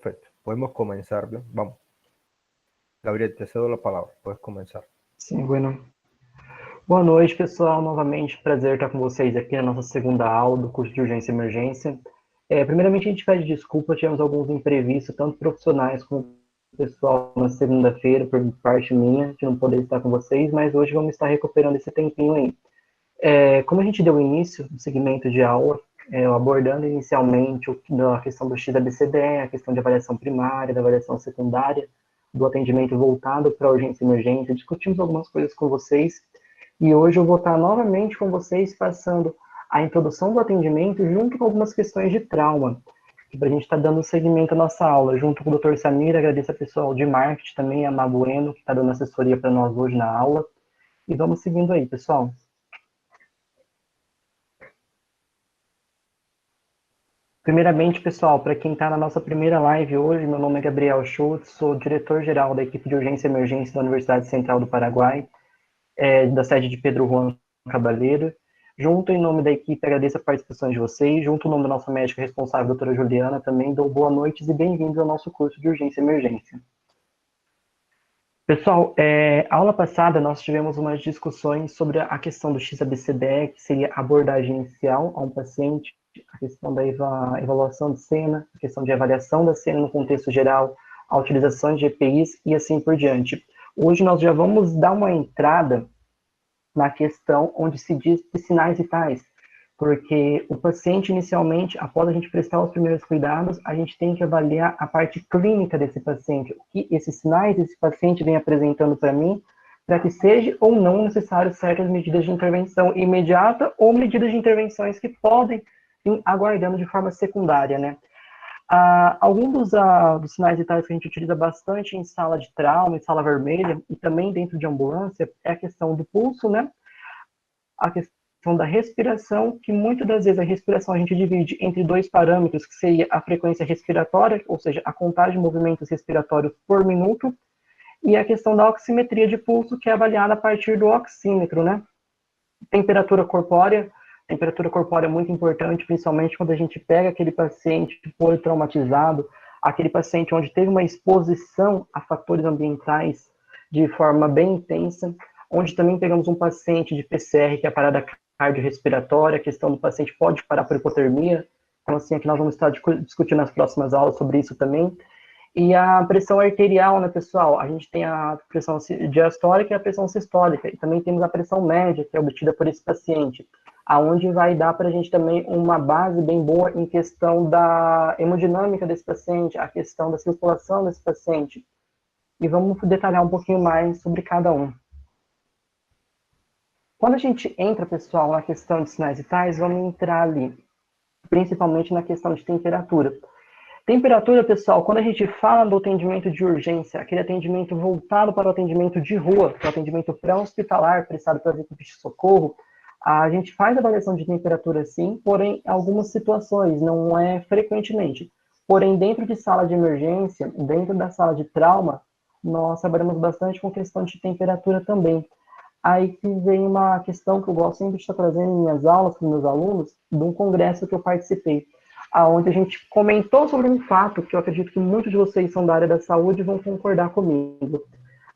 Perfecto, podemos comenzar, ¿bien? Vamos. Gabriel, te cedo la palabra, puedes comenzar. Sim, bueno. Boa noite, pessoal. Novamente, prazer estar com vocês aqui na nossa segunda aula do curso de Urgência e Emergência. Primeiramente, a gente pede desculpa, tivemos alguns imprevistos, tanto profissionais como pessoal, na segunda-feira, por parte minha, de não poder estar com vocês, mas hoje vamos estar recuperando esse tempinho aí. Como a gente deu início no segmento de aula, abordando inicialmente a questão do XABCDE, a questão de avaliação primária, da avaliação secundária, do atendimento voltado para urgência e emergência, discutimos algumas coisas com vocês, e hoje eu vou estar novamente com vocês passando a introdução do atendimento junto com algumas questões de trauma, para a gente estar dando seguimento à nossa aula, junto com o Dr. Samir, agradeço ao pessoal de marketing também, a Mabueno, que está dando assessoria para nós hoje na aula, e vamos seguindo aí, pessoal. Primeiramente, pessoal, para quem está na nossa primeira live hoje, meu nome é Gabriel Schultz, sou diretor-geral da equipe de urgência e emergência da Universidade Central do Paraguai, da sede de Pedro Juan Cabaleiro. Junto, em nome da equipe, agradeço a participação de vocês. Junto, em nome da nossa médica responsável, doutora Juliana, também dou boa noite e bem-vindos ao nosso curso de urgência e emergência. Pessoal, aula passada nós tivemos umas discussões sobre a questão do XABCDE, que seria a abordagem inicial a um paciente, a questão da evaluação de cena, a questão de avaliação da cena no contexto geral, a utilização de EPIs e assim por diante. Hoje nós já vamos dar uma entrada na questão onde se diz de sinais vitais, porque o paciente inicialmente, após a gente prestar os primeiros cuidados, a gente tem que avaliar a parte clínica desse paciente, o que esses sinais esse paciente vem apresentando para mim, para que seja ou não necessário certas medidas de intervenção imediata ou medidas de intervenções que podem vir aguardando de forma secundária, né? Alguns dos sinais vitais que a gente utiliza bastante em sala de trauma, em sala vermelha, e também dentro de ambulância, é a questão do pulso, né? A questão da respiração, que muitas das vezes a respiração a gente divide entre dois parâmetros, que seria a frequência respiratória, ou seja, a contagem de movimentos respiratórios por minuto, e a questão da oximetria de pulso, que é avaliada a partir do oxímetro, né? Temperatura corpórea é muito importante, principalmente quando a gente pega aquele paciente politraumatizado, aquele paciente onde teve uma exposição a fatores ambientais de forma bem intensa, onde também pegamos um paciente de PCR, que é a parada cardiorrespiratória, a questão do paciente pode parar por hipotermia, então assim, aqui nós vamos estar discutindo nas próximas aulas sobre isso também. E a pressão arterial, né, pessoal? A gente tem a pressão diastólica e a pressão sistólica, e também temos a pressão média, que é obtida por esse paciente, aonde vai dar para a gente também uma base bem boa em questão da hemodinâmica desse paciente, a questão da circulação desse paciente. E vamos detalhar um pouquinho mais sobre cada um. Quando a gente entra, pessoal, na questão de sinais vitais, vamos entrar ali, principalmente na questão de temperatura. Temperatura, pessoal, quando a gente fala do atendimento de urgência, aquele atendimento voltado para o atendimento de rua, que é o atendimento pré-hospitalar prestado pelas equipes de socorro, a gente faz avaliação de temperatura sim, porém, em algumas situações, não é frequentemente. Porém, dentro de sala de emergência, dentro da sala de trauma, nós trabalhamos bastante com questão de temperatura também. Aí que vem uma questão que eu gosto sempre de estar trazendo em minhas aulas com meus alunos, de um congresso que eu participei, onde a gente comentou sobre um fato que eu acredito que muitos de vocês são da área da saúde e vão concordar comigo.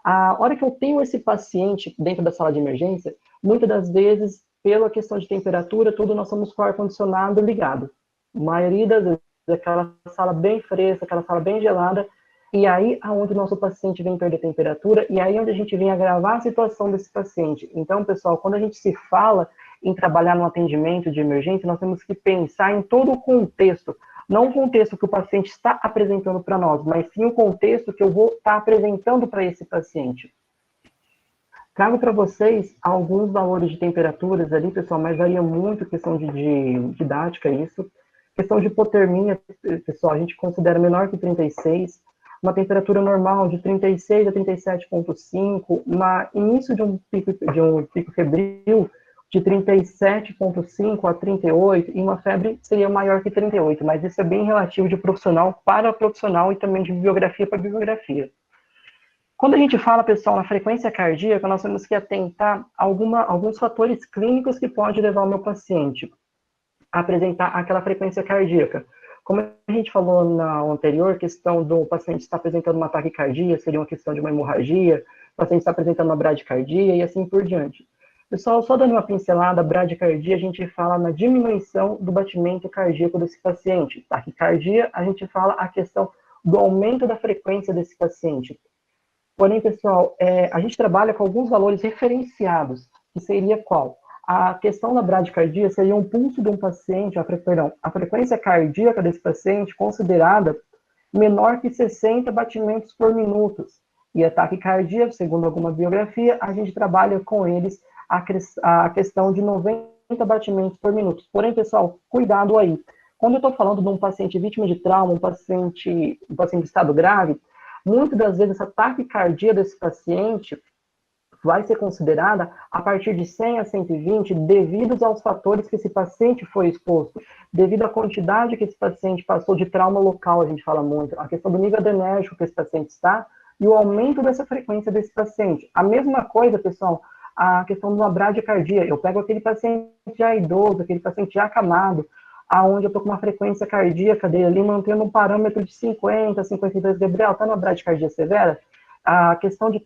A hora que eu tenho esse paciente dentro da sala de emergência, muitas das vezes, pela questão de temperatura, tudo nós estamos com o ar-condicionado ligado. A maioria das vezes, aquela sala bem fresca, aquela sala bem gelada, e aí aonde o nosso paciente vem perder temperatura, e aí onde a gente vem agravar a situação desse paciente. Então, pessoal, quando a gente se fala em trabalhar no atendimento de emergência, nós temos que pensar em todo o contexto, não o contexto que o paciente está apresentando para nós, mas sim o contexto que eu vou estar apresentando para esse paciente. Trago para vocês alguns valores de temperaturas ali, pessoal, mas varia muito questão de didática isso. Questão de hipotermia, pessoal, a gente considera menor que 36, uma temperatura normal de 36 a 37,5, início de um pico febril de 37,5 a 38, e uma febre seria maior que 38, mas isso é bem relativo de profissional para profissional e também de bibliografia para bibliografia. Quando a gente fala, pessoal, na frequência cardíaca, nós temos que atentar a alguns fatores clínicos que podem levar o meu paciente a apresentar aquela frequência cardíaca. Como a gente falou na anterior, questão do paciente estar apresentando uma taquicardia, seria uma questão de uma hemorragia, o paciente está apresentando uma bradicardia e assim por diante. Pessoal, só dando uma pincelada, bradicardia, a gente fala na diminuição do batimento cardíaco desse paciente. Taquicardia, a gente fala a questão do aumento da frequência desse paciente. Porém, pessoal, a gente trabalha com alguns valores referenciados, que seria qual? A questão da bradicardia seria um pulso de um paciente, a frequência cardíaca desse paciente considerada menor que 60 batimentos por minuto. E a taquicardia, segundo alguma biografia, a gente trabalha com eles a questão de 90 batimentos por minuto. Porém, pessoal, cuidado aí. Quando eu estou falando de um paciente vítima de trauma, um paciente em estado grave, muitas das vezes essa taquicardia desse paciente vai ser considerada a partir de 100 a 120 devido aos fatores que esse paciente foi exposto, devido à quantidade que esse paciente passou de trauma local, a gente fala muito, a questão do nível adrenérgico que esse paciente está e o aumento dessa frequência desse paciente. A mesma coisa, pessoal, a questão de uma bradicardia. Eu pego aquele paciente já idoso, aquele paciente já acamado, aonde eu estou com uma frequência cardíaca dele ali, mantendo um parâmetro de 50, 52, Gabriel, está numa bradicardia severa? A questão de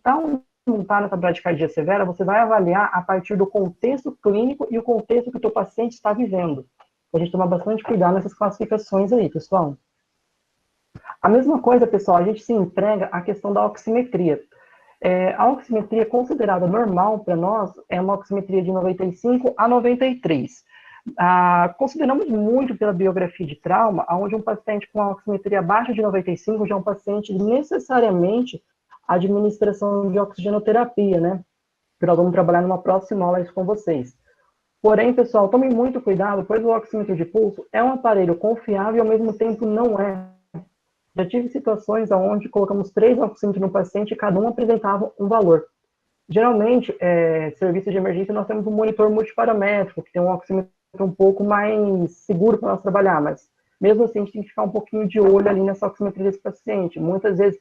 não está nessa bradicardia severa, você vai avaliar a partir do contexto clínico e o contexto que o teu paciente está vivendo. A gente toma bastante cuidado nessas classificações aí, pessoal. A mesma coisa, pessoal, a gente se emprega a questão da oximetria. A oximetria considerada normal para nós é uma oximetria de 95 a 93. Consideramos muito pela biografia de trauma, onde um paciente com a oximetria abaixo de 95 já é um paciente necessariamente administração de oxigenoterapia, né? Que nós vamos trabalhar numa próxima aula isso com vocês. Porém, pessoal, tomem muito cuidado, pois o oxímetro de pulso é um aparelho confiável e ao mesmo tempo não é. Já tive situações onde colocamos 3 oxímetros no paciente e cada um apresentava um valor. Geralmente, serviço de emergência, nós temos um monitor multiparamétrico, que tem um oxímetro um pouco mais seguro para nós trabalhar, mas mesmo assim a gente tem que ficar um pouquinho de olho ali nessa oximetria desse paciente. Muitas vezes,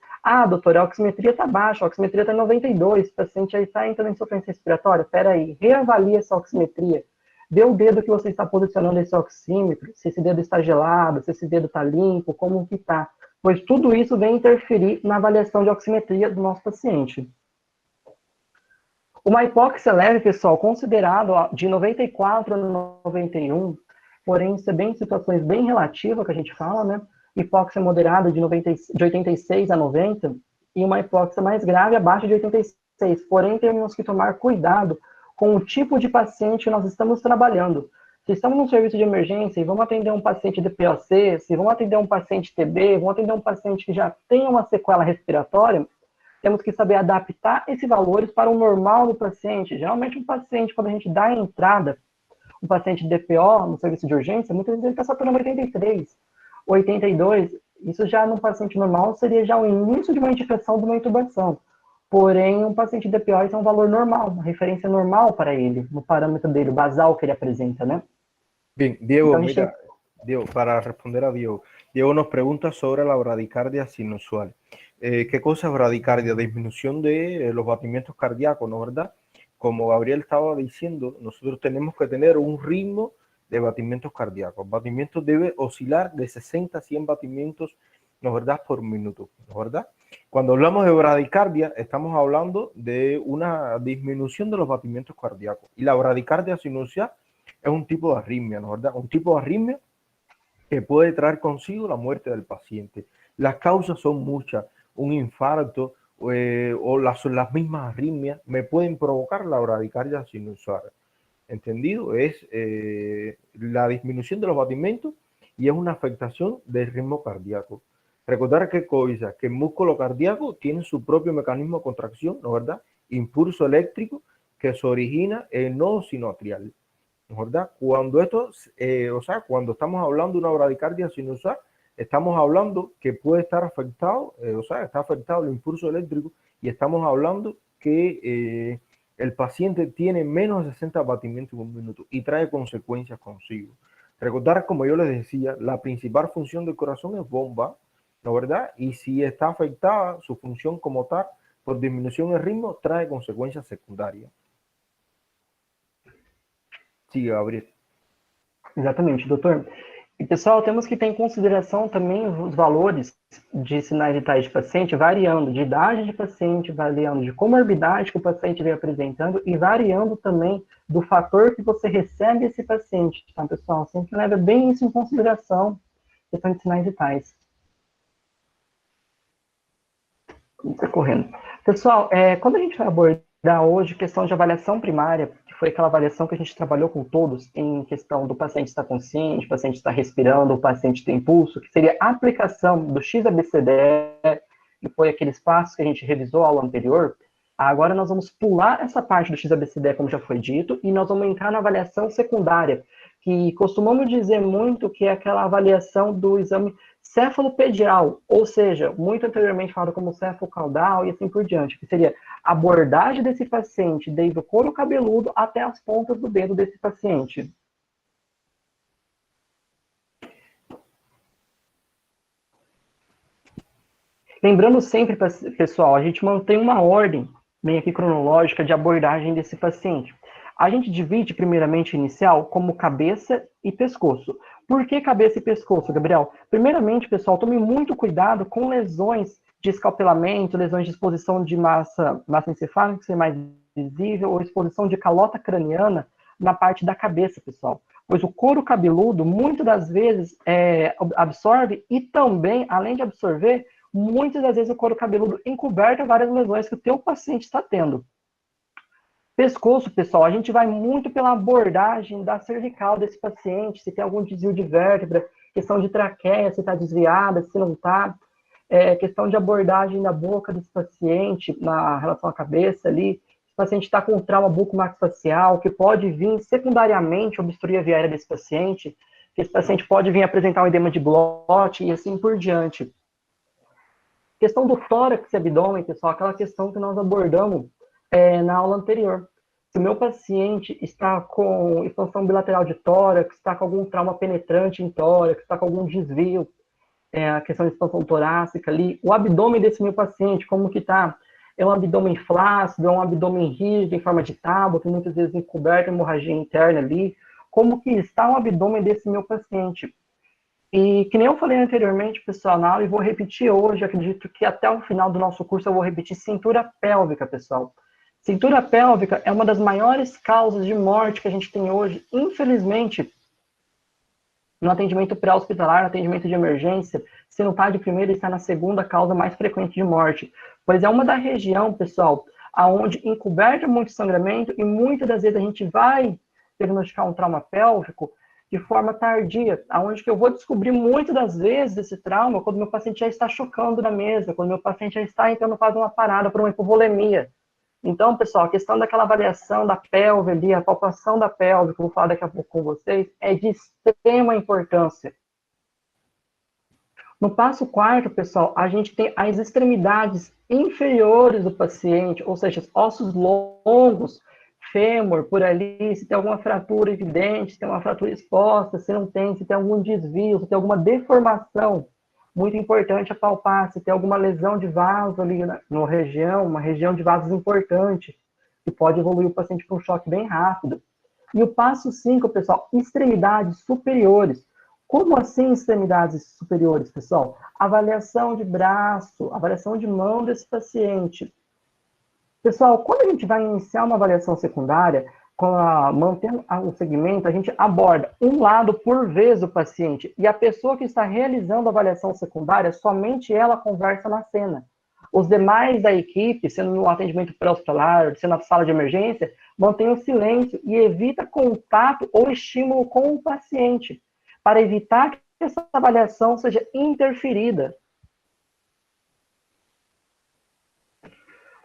doutor, a oximetria está baixa, a oximetria está em 92, o paciente aí está entrando em sofrência respiratória, aí, reavalie essa oximetria, vê o dedo que você está posicionando esse oxímetro, se esse dedo está gelado, se esse dedo está limpo, como que está, pois tudo isso vem interferir na avaliação de oximetria do nosso paciente. Uma hipóxia leve, pessoal, considerado de 94 a 91, porém, isso é bem situações bem relativas que a gente fala, né? Hipóxia moderada de 86 a 90 e uma hipóxia mais grave abaixo de 86. Porém, temos que tomar cuidado com o tipo de paciente que nós estamos trabalhando. Se estamos num serviço de emergência e vamos atender um paciente de POC, se vamos atender um paciente TB, vamos atender um paciente que já tem uma sequela respiratória, temos que saber adaptar esses valores para o normal do paciente. Geralmente, um paciente, quando a gente dá a entrada, um paciente de DPO no serviço de urgência, muitas vezes ele está saturando 83, 82. Isso já num paciente normal seria já o início de uma indicação de uma intubação. Porém, um paciente de DPO, isso é um valor normal, uma referência normal para ele, no parâmetro dele, o basal que ele apresenta, né? Bien, Diego, então, mira, Diego, para responder a Diego, Diego nos pregunta sobre la bradicardia sinusual. ¿Qué cosa es bradicardia? Disminución de los batimientos cardíacos, ¿no? ¿Verdad? Como Gabriel estaba diciendo, nosotros tenemos que tener un ritmo de batimientos cardíacos. El batimiento debe oscilar de 60 a 100 batimientos, ¿no? ¿Verdad? Por minuto, ¿no? ¿Verdad? Cuando hablamos de bradicardia, estamos hablando de una disminución de los batimientos cardíacos. Y la bradicardia sinusoidal es un tipo de arritmia, ¿no? ¿Verdad? Un tipo de arritmia que puede traer consigo la muerte del paciente. Las causas son muchas. Un infarto o las mismas arritmias me pueden provocar la bradicardia sinusoidal. ¿Entendido? Es la disminución de los batimientos y es una afectación del ritmo cardíaco. Recordar que el músculo cardíaco tiene su propio mecanismo de contracción, ¿no? ¿Verdad? Impulso eléctrico que se origina en el nodo sinoatrial, ¿no? ¿Verdad? Cuando cuando estamos hablando de una bradicardia sinusoidal, estamos hablando que puede estar afectado, está afectado el impulso eléctrico y estamos hablando que el paciente tiene menos de 60 batimientos por minuto y trae consecuencias consigo. Recordar, como yo les decía, la principal función del corazón es bomba, ¿no? ¿Verdad? Y si está afectada su función como tal por disminución del ritmo, trae consecuencias secundarias. Siga, Gabriel. Exatamente, doutor. E, pessoal, temos que ter em consideração também os valores de sinais vitais de paciente, variando de idade de paciente, variando de comorbidade que o paciente vem apresentando e variando também do fator que você recebe esse paciente, tá, pessoal? Sempre leva bem isso em consideração, questão de sinais vitais. Correndo. Pessoal, quando a gente vai abordar hoje questão de avaliação primária, que foi aquela avaliação que a gente trabalhou com todos, em questão do paciente estar consciente, o paciente estar respirando, o paciente tem pulso, que seria a aplicação do XABCDE, que foi aqueles passos que a gente revisou ao anterior. Agora nós vamos pular essa parte do XABCDE, como já foi dito, e nós vamos entrar na avaliação secundária, que costumamos dizer muito que é aquela avaliação do exame cefalopedial, ou seja, muito anteriormente falado como cefalocaudal e assim por diante, que seria a abordagem desse paciente desde o couro cabeludo até as pontas do dedo desse paciente. Lembrando sempre, pessoal, a gente mantém uma ordem bem aqui cronológica de abordagem desse paciente. A gente divide, primeiramente, inicial, como cabeça e pescoço. Por que cabeça e pescoço, Gabriel? Primeiramente, pessoal, tome muito cuidado com lesões de escalpelamento, lesões de exposição de massa encefálica, que seja mais visível, ou exposição de calota craniana na parte da cabeça, pessoal. Pois o couro cabeludo, muitas das vezes, absorve e também, além de absorver, muitas das vezes o couro cabeludo encoberta várias lesões que o teu paciente está tendo. Pescoço, pessoal, a gente vai muito pela abordagem da cervical desse paciente, se tem algum desvio de vértebra, questão de traqueia, se está desviada, se não está, questão de abordagem da boca desse paciente na relação à cabeça ali, se o paciente está com trauma bucomaxifacial, que pode vir secundariamente obstruir a via aérea desse paciente, que esse paciente pode vir apresentar um edema de glote e assim por diante. Questão do tórax e abdômen, pessoal, aquela questão que nós abordamos na aula anterior. Se o meu paciente está com expansão bilateral de tórax, está com algum trauma penetrante em tórax, está com algum desvio, a questão de expansão torácica ali, o abdômen desse meu paciente, como que está? É um abdômen flácido, é um abdômen rígido em forma de tábua, que muitas vezes encoberto hemorragia interna ali, como que está o abdômen desse meu paciente? E que nem eu falei anteriormente, pessoal, na aula, e vou repetir hoje, acredito que até o final do nosso curso eu vou repetir cintura pélvica, pessoal. Cintura pélvica é uma das maiores causas de morte que a gente tem hoje, infelizmente, no atendimento pré-hospitalar, no atendimento de emergência, se não está de primeira, está na segunda causa mais frequente de morte. Pois é uma da região, pessoal, aonde encoberta muito sangramento e muitas das vezes a gente vai diagnosticar um trauma pélvico de forma tardia, aonde que eu vou descobrir muitas das vezes esse trauma quando meu paciente já está chocando na mesa, quando meu paciente já está entrando fazendo uma parada por uma hipovolemia. Então, pessoal, a questão daquela avaliação da pelve ali, a palpação da pelve, que eu vou falar daqui a pouco com vocês, é de extrema importância. No passo quarto, pessoal, a gente tem as extremidades inferiores do paciente, ou seja, os ossos longos, fêmur, por ali, se tem alguma fratura evidente, se tem uma fratura exposta, se não tem, se tem algum desvio, se tem alguma deformação. Muito importante apalpar, se tem alguma lesão de vaso ali na região, uma região de vasos importante, que pode evoluir o paciente para um choque bem rápido. E o passo 5, pessoal, extremidades superiores. Como assim extremidades superiores, pessoal? Avaliação de braço, avaliação de mão desse paciente. Pessoal, quando a gente vai iniciar uma avaliação secundária, mantendo o segmento, a gente aborda um lado por vez do paciente, e a pessoa que está realizando a avaliação secundária, somente ela conversa na cena. Os demais da equipe, sendo no atendimento pré-hospitalar, sendo na sala de emergência, mantém o silêncio e evita contato ou estímulo com o paciente, para evitar que essa avaliação seja interferida.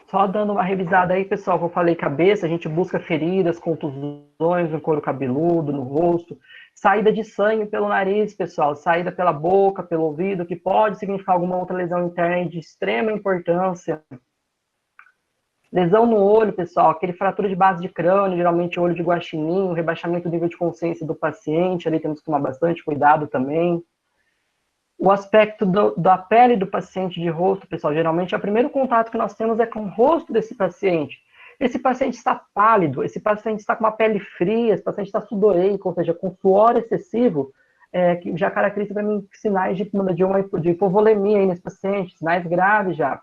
Só dando uma revisada aí, pessoal, que eu falei cabeça, a gente busca feridas, contusões no couro cabeludo, no rosto, saída de sangue pelo nariz, pessoal, saída pela boca, pelo ouvido, que pode significar alguma outra lesão interna de extrema importância. Lesão no olho, pessoal, aquele fratura de base de crânio, geralmente olho de guaxinim, rebaixamento do nível de consciência do paciente, ali temos que tomar bastante cuidado também. O aspecto da pele do paciente de rosto, pessoal, geralmente é o primeiro contato que nós temos é com o rosto desse paciente. Esse paciente está pálido, esse paciente está com uma pele fria, esse paciente está sudoreico, ou seja, com suor excessivo, que já caracteriza para mim sinais de hipovolemia aí nesse paciente, sinais graves já.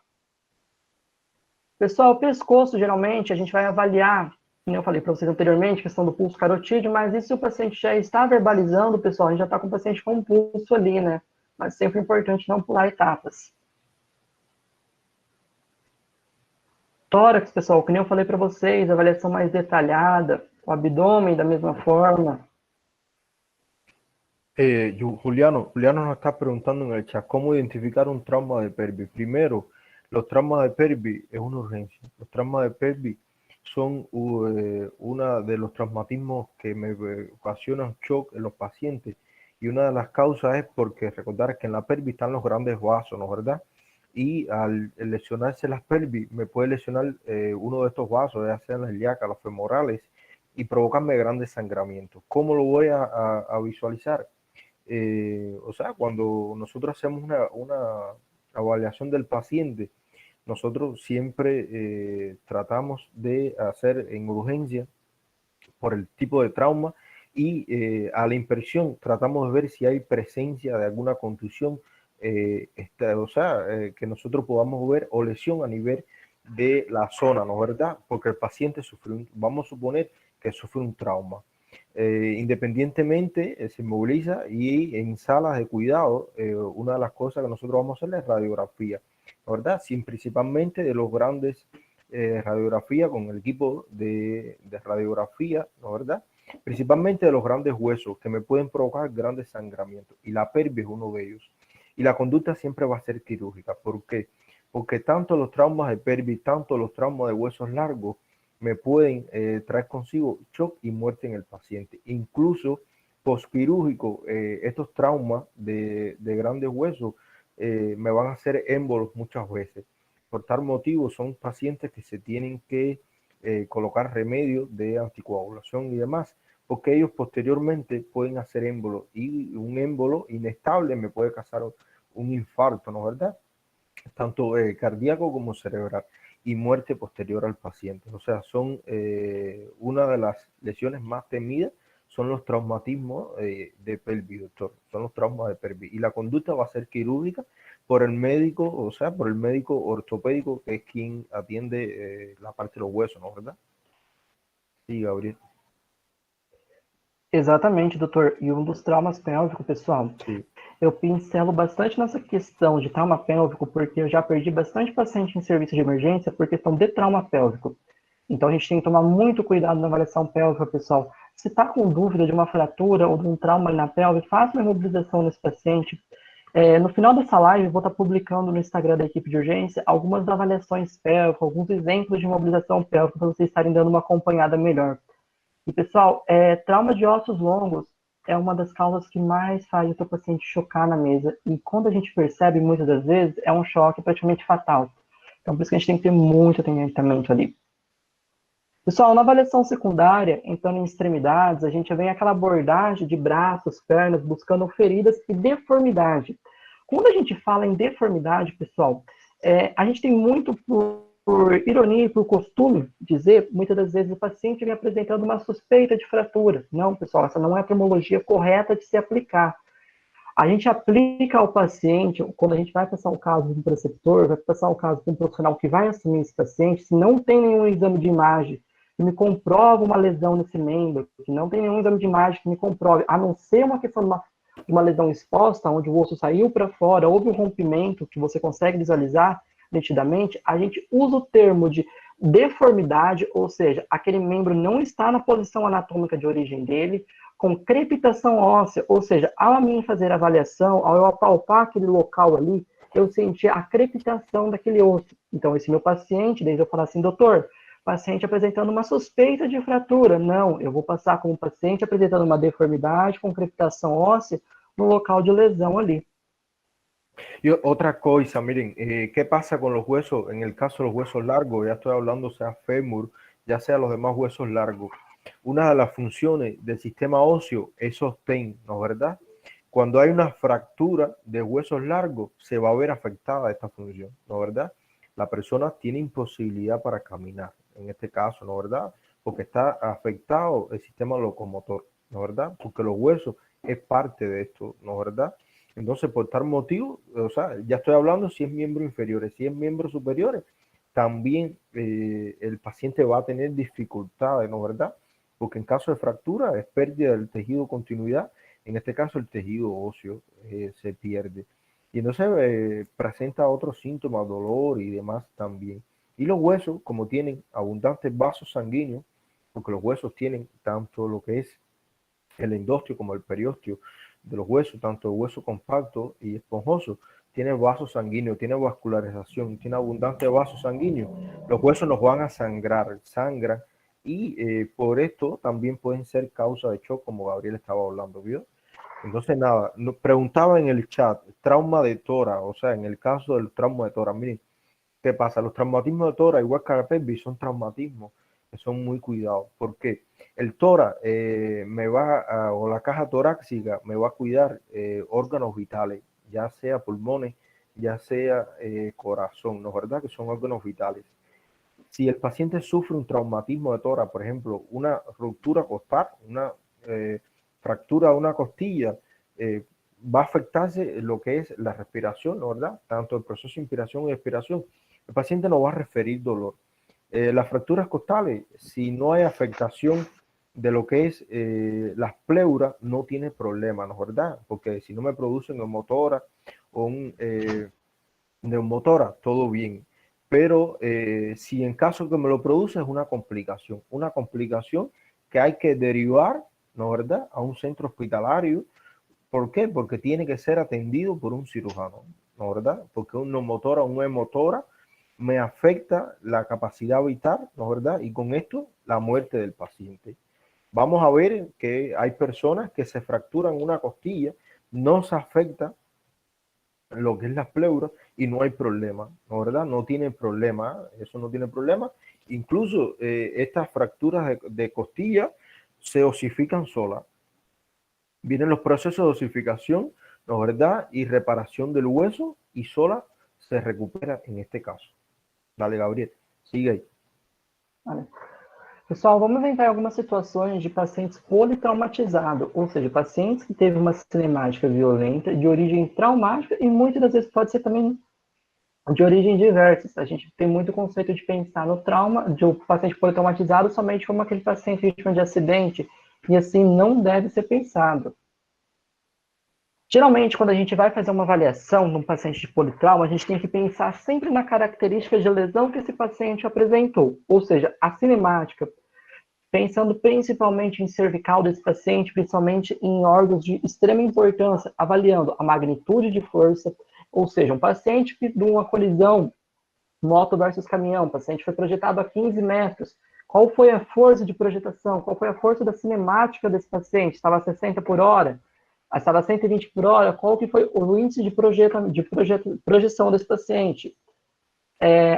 Pessoal, o pescoço, geralmente, a gente vai avaliar, como eu falei para vocês anteriormente, questão do pulso carotídeo, mas e se o paciente já está verbalizando, pessoal, a gente já está com o paciente com pulso ali, né? Mas sempre é importante não pular etapas. Tórax, pessoal, que nem eu falei para vocês, avaliação mais detalhada, o abdômen da mesma forma. Juliano nos está preguntando en el chat cómo identificar un trauma de pelvis. Primero, los traumas de pelvis es una urgencia. Los traumas de pelvis son uno de los traumatismos que me ocasionan shock en los pacientes. Y una de las causas es porque recordar que en la pelvis están los grandes vasos, ¿no es verdad? Y al lesionarse las pelvis me puede lesionar uno de estos vasos, ya sean las ilíacas, los femorales, y provocarme grandes sangramientos. ¿Cómo lo voy a visualizar? O sea, cuando nosotros hacemos una evaluación del paciente, nosotros siempre tratamos de hacer en urgencia por el tipo de trauma y a la impresión tratamos de ver si hay presencia de alguna contusión, o sea, que nosotros podamos ver o lesión a nivel de la zona, ¿no es verdad? Porque el paciente sufrió, vamos a suponer que sufre un trauma. Independientemente se moviliza y en salas de cuidado una de las cosas que nosotros vamos a hacer es radiografía, ¿verdad? Sin principalmente de los grandes radiografía con el equipo de radiografía, ¿no verdad? Principalmente de los grandes huesos que me pueden provocar grandes sangramientos y la pelvis es uno de ellos. Y la conducta siempre va a ser quirúrgica. ¿Por qué? Porque tanto los traumas de pelvis, tanto los traumas de huesos largos me pueden traer consigo shock y muerte en el paciente. Incluso postquirúrgico, estos traumas de grandes huesos me van a hacer émbolos muchas veces. Por tal motivo son pacientes que se tienen que colocar remedios de anticoagulación y demás, porque ellos posteriormente pueden hacer émbolo y un émbolo inestable me puede causar un infarto, ¿no es verdad? Tanto cardíaco como cerebral y muerte posterior al paciente. O sea, son una de las lesiones más temidas, son los traumatismos de pelvis, doctor, son los traumas de pelvis. Y la conducta va a ser quirúrgica por el médico, o sea, por el médico ortopédico, que es quien atiende la parte de los huesos, ¿no? ¿Verdad? Sí, Gabriel. Exatamente, doutor. E um dos traumas pélvicos, pessoal, Sí. eu pincelo bastante nessa questão de trauma pélvico, porque eu já perdi bastante paciente em serviço de emergência por questão de trauma pélvico. Então a gente tem que tomar muito cuidado na avaliação pélvica, pessoal. Se está com dúvida de uma fratura ou de um trauma na pelve, faça uma imobilização nesse paciente. No final dessa live, eu vou estar publicando no Instagram da equipe de urgência algumas avaliações pélvicas, alguns exemplos de imobilização pélvica para vocês estarem dando uma acompanhada melhor. E, pessoal, trauma de ossos longos é uma das causas que mais faz o seu paciente chocar na mesa. E quando a gente percebe, muitas das vezes, é um choque praticamente fatal. Então, por isso que a gente tem que ter muito atendimento ali. Pessoal, na avaliação secundária, entrando em extremidades, a gente vem aquela abordagem de braços, pernas, buscando feridas e deformidade. Quando a gente fala em deformidade, pessoal, a gente tem muito por ironia e por costume dizer, muitas das vezes o paciente vem apresentando uma suspeita de fratura. Não, pessoal, essa não é a terminologia correta de se aplicar. A gente aplica ao paciente, quando a gente vai passar o caso de um preceptor, vai passar o caso de um profissional que vai assumir esse paciente, se não tem nenhum exame de imagem que me comprova uma lesão nesse membro, que não tem nenhum exame de imagem que me comprove, a não ser uma questão de uma lesão exposta, onde o osso saiu para fora, houve um rompimento que você consegue visualizar nitidamente, a gente usa o termo de deformidade, ou seja, aquele membro não está na posição anatômica de origem dele, com crepitação óssea, ou seja, ao a mim fazer a avaliação, ao eu apalpar aquele local ali, eu senti a crepitação daquele osso. Então, esse meu paciente, desde eu falar assim, doutor, paciente apresentando uma suspeita de fratura. Não, eu vou passar como paciente apresentando uma deformidade com crepitação óssea no local de lesão ali. Y otra cosa, miren, ¿qué pasa con los huesos? En el caso de los huesos largos, ya estoy hablando sea fémur, ya sea los demás huesos largos. Una de las funciones del sistema óseo es sostén, ¿no es verdad? Cuando hay una fractura de huesos largos, se va a ver afectada esta función, ¿no es verdad? La persona tiene imposibilidad para caminar, en este caso, ¿no es verdad? Porque está afectado el sistema locomotor, ¿no es verdad? Porque los huesos es parte de esto, ¿no es verdad? Entonces, por tal motivo, o sea, ya estoy hablando si es miembro inferiores, si es miembros superiores, también el paciente va a tener dificultades, ¿no es verdad? Porque en caso de fractura es pérdida del tejido continuidad, en este caso el tejido óseo se pierde. Y entonces presenta otros síntomas, dolor y demás también. Y los huesos, como tienen abundantes vasos sanguíneos, porque los huesos tienen tanto lo que es el endostio como el periósteo de los huesos, tanto hueso compacto y esponjoso, tiene vasos sanguíneos, tiene vascularización, tiene abundante vasos sanguíneos, los huesos nos van a sangrar, sangran, y por esto también pueden ser causa de shock, como Gabriel estaba hablando, ¿vio? Entonces, nada, nos preguntaba en el chat, trauma de tórax, o sea, en el caso del trauma de tórax, miren, ¿qué pasa? Los traumatismos de tórax, igual que la pelvis, son traumatismos que son muy cuidados. ¿Por qué? El tórax o la caja torácica me va a cuidar órganos vitales, ya sea pulmones, ya sea corazón, ¿no es verdad? Que son órganos vitales. Si el paciente sufre un traumatismo de tórax, por ejemplo, una ruptura costal, una fractura de una costilla, va a afectarse lo que es la respiración, ¿no es verdad? Tanto el proceso de inspiración y expiración. El paciente no va a referir dolor. Las fracturas costales, si no hay afectación de lo que es las pleuras, no tiene problema, ¿no es verdad? Porque si no me producen neumotora o un neumotora, todo bien. Pero si en caso que me lo produce es una complicación que hay que derivar, ¿no es verdad?, a un centro hospitalario. ¿Por qué? Porque tiene que ser atendido por un cirujano, ¿no es verdad? Porque un neumotora o un hemotora me afecta la capacidad vital, ¿no es verdad? Y con esto, la muerte del paciente. Vamos a ver que hay personas que se fracturan una costilla, no se afecta lo que es las pleuras y no hay problema, ¿no, verdad? No tiene problema, eso no tiene problema. Incluso estas fracturas de costilla se osifican solas. Vienen los procesos de osificación, ¿no, verdad? Y reparación del hueso y sola se recupera en este caso. Dale, Gabriel, sigue aí. Vale. Pessoal, vamos inventar algumas situações de pacientes politraumatizados, ou seja, pacientes que teve uma cinemática violenta de origem traumática e muitas das vezes pode ser também de origem diversas. A gente tem muito conceito de pensar no trauma de um paciente politraumatizado somente como aquele paciente vítima de acidente, e assim não deve ser pensado. Geralmente, quando a gente vai fazer uma avaliação de um paciente de politrauma, a gente tem que pensar sempre na característica de lesão que esse paciente apresentou, ou seja, a cinemática, pensando principalmente em cervical desse paciente, principalmente em órgãos de extrema importância, avaliando a magnitude de força, ou seja, um paciente que de uma colisão moto versus caminhão, o paciente foi projetado a 15 metros, qual foi a força de projetação, qual foi a força da cinemática desse paciente, estava a 60 por hora, estava a 120 por hora, qual que foi o índice de projeção desse paciente,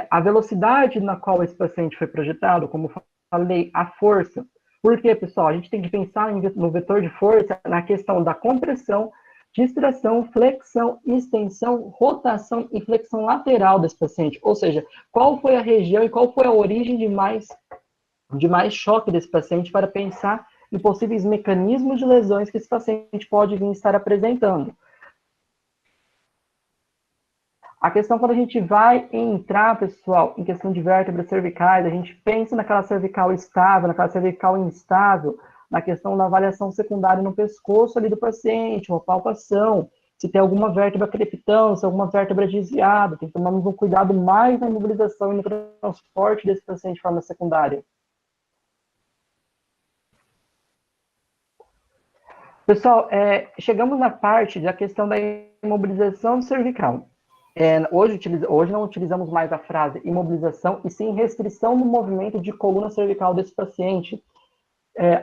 a velocidade na qual esse paciente foi projetado, como falei, a força. Por quê, pessoal? A gente tem que pensar no vetor de força na questão da compressão, distração, flexão, extensão, rotação e flexão lateral desse paciente. Ou seja, qual foi a região e qual foi a origem de mais choque desse paciente para pensar em possíveis mecanismos de lesões que esse paciente pode vir estar apresentando. A questão quando a gente vai entrar, pessoal, em questão de vértebras cervicais, a gente pensa naquela cervical estável, naquela cervical instável, na questão da avaliação secundária no pescoço ali do paciente, uma palpação, se tem alguma vértebra crepitando, se alguma vértebra desviada, tem que tomar um cuidado mais na imobilização e no transporte desse paciente de forma secundária. Pessoal, chegamos na parte da questão da imobilização cervical. Hoje não utilizamos mais a frase imobilização, e sim restrição no movimento de coluna cervical desse paciente.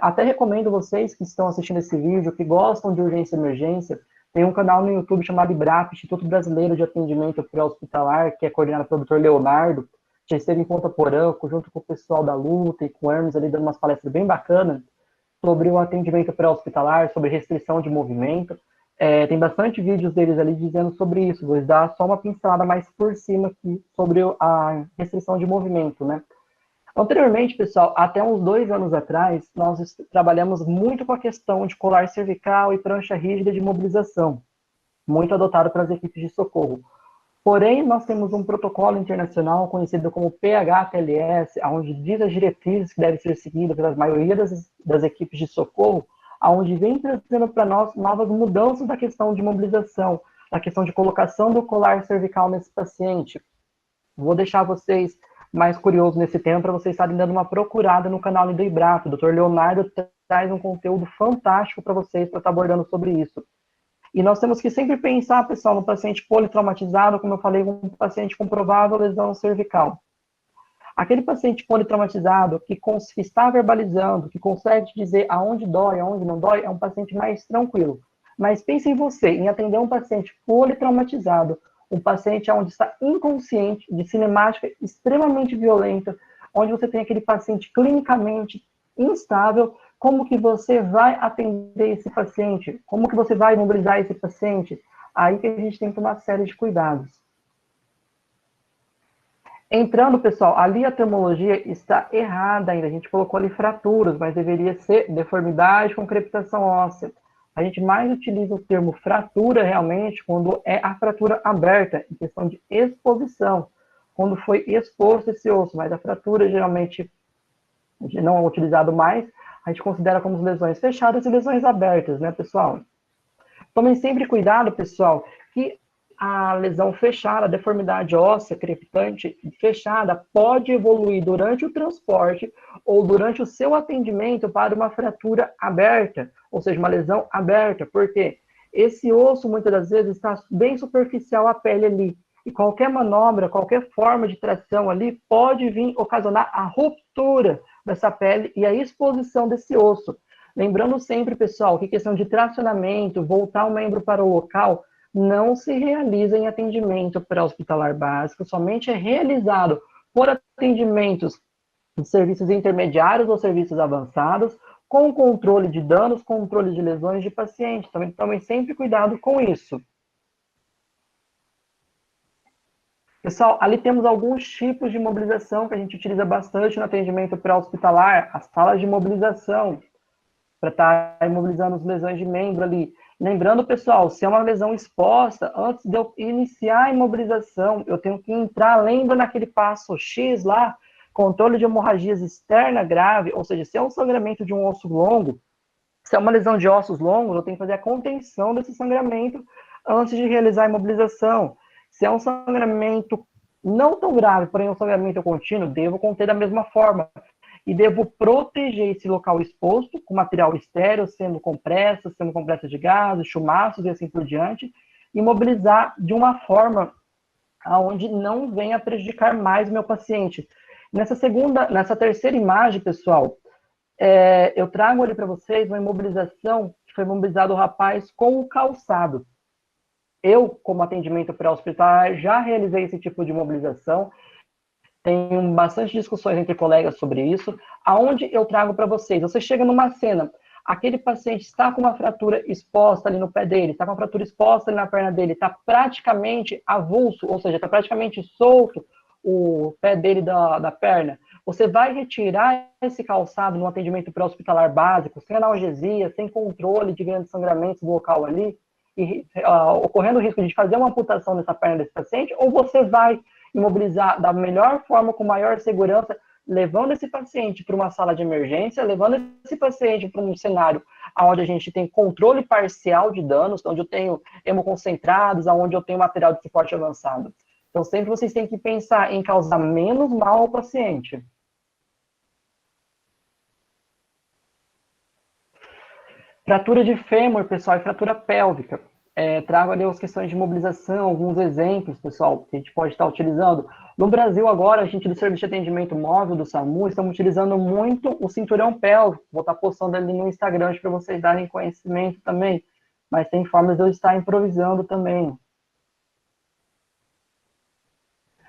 Até recomendo vocês que estão assistindo esse vídeo, que gostam de urgência e emergência, tem um canal no YouTube chamado IBRAP, Instituto Brasileiro de Atendimento Pré-Hospitalar, que é coordenado pelo Dr. Leonardo, já esteve em Ponta Porã, junto com o pessoal da Luta e com o Hermes ali, dando umas palestras bem bacanas sobre o atendimento pré-hospitalar, sobre restrição de movimento. Tem bastante vídeos deles ali dizendo sobre isso, vou dar só uma pincelada mais por cima aqui sobre a restrição de movimento, né? Anteriormente, pessoal, até uns 2 anos atrás, nós trabalhamos muito com a questão de colar cervical e prancha rígida de mobilização, muito adotado pelas equipes de socorro. Porém, nós temos um protocolo internacional conhecido como PHTLS, onde diz as diretrizes que devem ser seguidas pela maioria das equipes de socorro, onde vem trazendo para nós novas mudanças da questão de mobilização, da questão de colocação do colar cervical nesse paciente. Vou deixar vocês mais curiosos nesse tema para vocês estarem dando uma procurada no canal do Ibrato. O Dr. Leonardo traz um conteúdo fantástico para vocês para estar abordando sobre isso. E nós temos que sempre pensar, pessoal, no paciente politraumatizado, como eu falei, um paciente com provável lesão cervical. Aquele paciente politraumatizado que está verbalizando, que consegue dizer aonde dói, aonde não dói, é um paciente mais tranquilo. Mas pense em você, em atender um paciente politraumatizado, um paciente onde está inconsciente, de cinemática extremamente violenta, onde você tem aquele paciente clinicamente instável, como que você vai atender esse paciente? Como que você vai mobilizar esse paciente? Aí que a gente tem que tomar uma série de cuidados. Entrando, pessoal, ali a termologia está errada ainda. A gente colocou ali fraturas, mas deveria ser deformidade com crepitação óssea. A gente mais utiliza o termo fratura realmente quando é a fratura aberta, em questão de exposição, quando foi exposto esse osso, mas a fratura geralmente não é utilizado mais, a gente considera como lesões fechadas e lesões abertas, né, pessoal? Tomem sempre cuidado, pessoal, que a lesão fechada, a deformidade óssea crepitante fechada pode evoluir durante o transporte ou durante o seu atendimento para uma fratura aberta, ou seja, uma lesão aberta. Por quê? Esse osso, muitas das vezes, está bem superficial à pele ali. E qualquer manobra, qualquer forma de tração ali pode vir ocasionar a ruptura dessa pele e a exposição desse osso. Lembrando sempre, pessoal, que questão de tracionamento, voltar o membro para o local, não se realiza em atendimento pré-hospitalar básico, somente é realizado por atendimentos de serviços intermediários ou serviços avançados, com controle de danos, controle de lesões de paciente. Também tomem sempre cuidado com isso. Pessoal, ali temos alguns tipos de mobilização que a gente utiliza bastante no atendimento pré-hospitalar, as salas de mobilização, para estar imobilizando as lesões de membro ali. Lembrando, pessoal, se é uma lesão exposta, antes de eu iniciar a imobilização, eu tenho que entrar, lembra naquele passo X lá, controle de hemorragias externa grave, ou seja, se é um sangramento de um osso longo, se é uma lesão de ossos longos, eu tenho que fazer a contenção desse sangramento antes de realizar a imobilização. Se é um sangramento não tão grave, porém um sangramento contínuo, devo conter da mesma forma. E devo proteger esse local exposto com material estéreo, sendo compressas de gases, chumaços e assim por diante, e mobilizar de uma forma aonde não venha prejudicar mais o meu paciente. Nessa terceira imagem, pessoal, eu trago ali para vocês uma imobilização que foi mobilizado o rapaz com o calçado. Eu, como atendimento pré-hospitalar, já realizei esse tipo de mobilização. Tenho bastante discussões entre colegas sobre isso, aonde eu trago para vocês. Você chega numa cena, aquele paciente está com uma fratura exposta ali no pé dele, está com uma fratura exposta ali na perna dele, está praticamente avulso, ou seja, está praticamente solto o pé dele da perna. Você vai retirar esse calçado no atendimento pré-hospitalar básico, sem analgesia, sem controle de grandes sangramentos do local ali, e ocorrendo o risco de fazer uma amputação nessa perna desse paciente, ou você vai imobilizar da melhor forma, com maior segurança, levando esse paciente para uma sala de emergência, levando esse paciente para um cenário onde a gente tem controle parcial de danos, onde eu tenho hemoconcentrados, onde eu tenho material de suporte avançado. Então, sempre vocês têm que pensar em causar menos mal ao paciente. Fratura de fêmur, pessoal, e fratura pélvica. Trago ali as questões de mobilização, alguns exemplos, pessoal, que a gente pode estar utilizando. No Brasil, agora, a gente do Serviço de Atendimento Móvel do SAMU, estamos utilizando muito o cinturão pélvico. Vou estar postando ali no Instagram para vocês darem conhecimento também. Mas tem formas de eu estar improvisando também.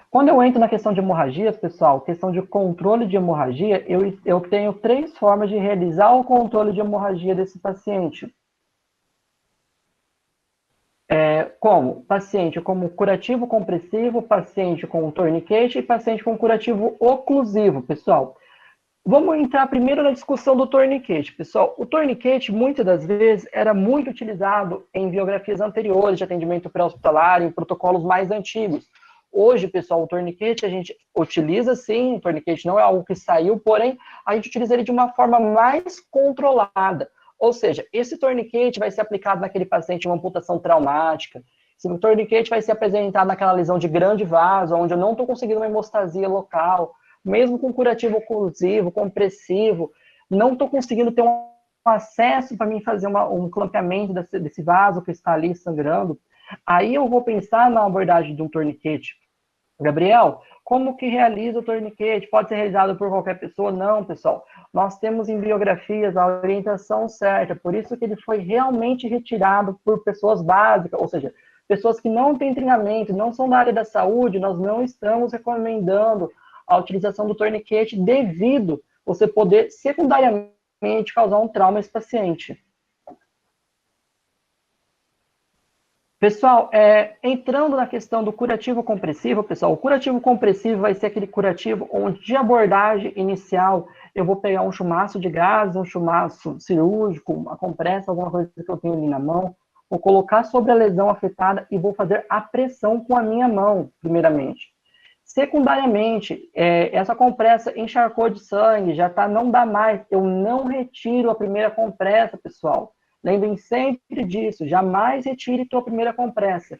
Quando eu entro na questão de hemorragias, pessoal, questão de controle de hemorragia, eu tenho 3 formas de realizar o controle de hemorragia desse paciente. Como? Paciente com curativo compressivo, paciente com torniquete e paciente com curativo oclusivo, pessoal. Vamos entrar primeiro na discussão do torniquete, pessoal. O torniquete, muitas das vezes, era muito utilizado em biografias anteriores de atendimento pré-hospitalar, em protocolos mais antigos. Hoje, pessoal, o torniquete a gente utiliza sim, o torniquete não é algo que saiu, porém, a gente utiliza ele de uma forma mais controlada. Ou seja, esse torniquete vai ser aplicado naquele paciente em uma amputação traumática, esse torniquete vai ser apresentado naquela lesão de grande vaso, onde eu não estou conseguindo uma hemostasia local, mesmo com curativo oclusivo, compressivo, não estou conseguindo ter um acesso para mim fazer um clampeamento desse vaso que está ali sangrando. Aí eu vou pensar na abordagem de um torniquete. Gabriel, como que realiza o torniquete? Pode ser realizado por qualquer pessoa? Não, pessoal. Nós temos em biografias a orientação certa, por isso que ele foi realmente retirado por pessoas básicas, ou seja, pessoas que não têm treinamento, não são da área da saúde, nós não estamos recomendando a utilização do torniquete devido você poder secundariamente causar um trauma a esse paciente. Pessoal, entrando na questão do curativo compressivo, pessoal, o curativo compressivo vai ser aquele curativo onde de abordagem inicial eu vou pegar um chumaço de gás, um chumaço cirúrgico, uma compressa, alguma coisa que eu tenho ali na mão, vou colocar sobre a lesão afetada e vou fazer a pressão com a minha mão, primeiramente. Secundariamente, essa compressa encharcou de sangue, não dá mais, eu não retiro a primeira compressa, pessoal. Lembrem sempre disso, jamais retire tua primeira compressa.